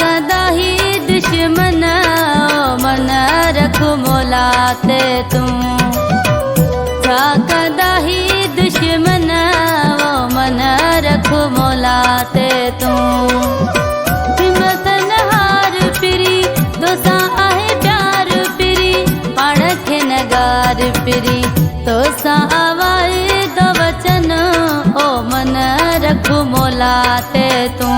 कदा ही दुश्मन मन रख मोलाते तू कदा ही दुश्मन मन रख मोलाते तू हिम्मतन हार पिरी दोसा आहे प्यार पिरी पाणख नगार पिरी तो सा आवाए दो वचन ओ मन रख मोलाते तू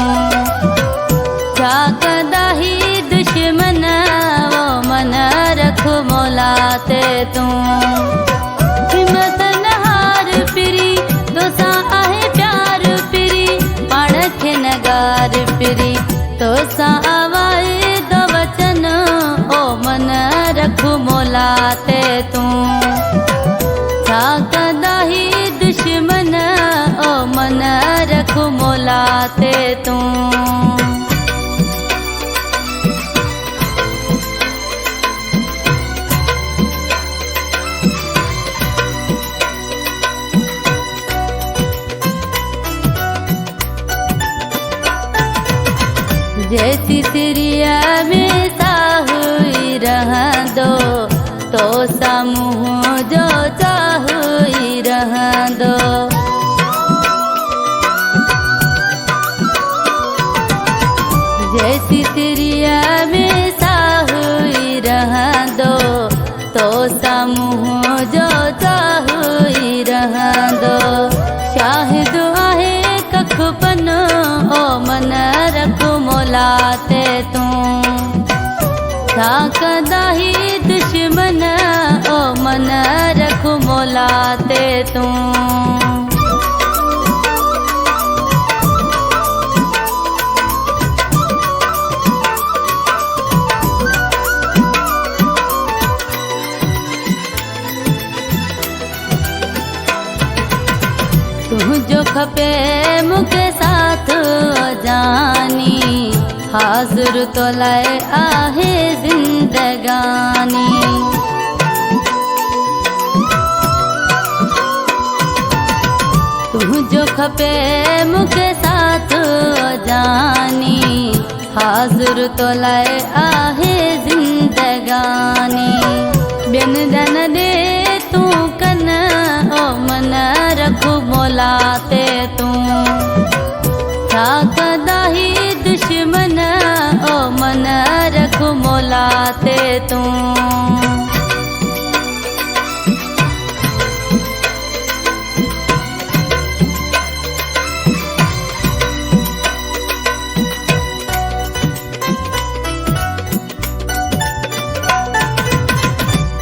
कदा ही दुश्मन वो मन रख मोलाते तू हिम्मतन हार पिरी दोसा आहे प्यार पिरी पाणख नगार पिरी तो सा आवाए दो वचन ओ मन रख मोलाते तू कदा ही दुश्मन ओ मन रख मोलाते तू जैसी तिरिया में साहुई रह दो तो समूह जो चाहुई रह दो जैसी तिरिया में साहुई रह दो तो समूह जो चाहुई रह दो शाहिद आहे कखपन ओ मन रख मोलाते तू कदा ही दुश्मन ओ मन रख मोलाते तू तू जो खपे मुके साथ जानी हाज़ुर तो लाए आहे जिंदगानी तू जो खपे मुके साथ जानी हाज़ुर तो लाए आहे जिंदगानी बिन दन दे तू कन ओ मन रख मोलाते तू कदा ही दुश्मन ओ मन रख मोलाते तू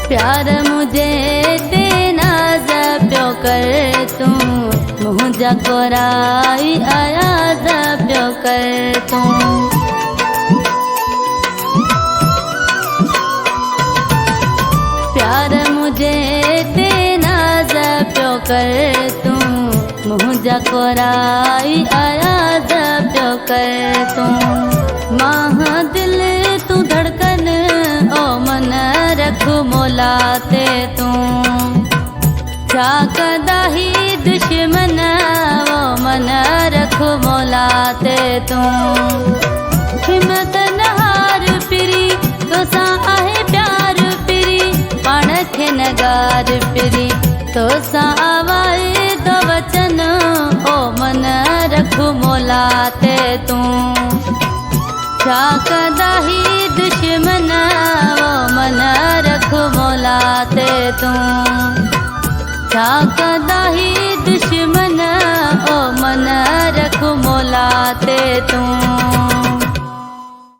प्यार मुझे तेना जप्यो कर तू मुझा कोराई आया जप्यो कर तू प्यार मुझे तेना जप्यो कर तू मुझा कोराई आया जप्यो कर तू माह दिल तू धड़कन ओ मन रख मोलाते तू कदा ही दुश्मन वो मन रख मोलाते तू हिम्मतन हार पिरी दोसा आहे प्यार पिरी पाणख नगार पिरी तो सा आवाए दो वचन ओ मन रख मोलाते तू कदा ही दुश्मन वो मन रख मोलाते तू कदा ही दुश्मन ओ मन रख मोलाते तू।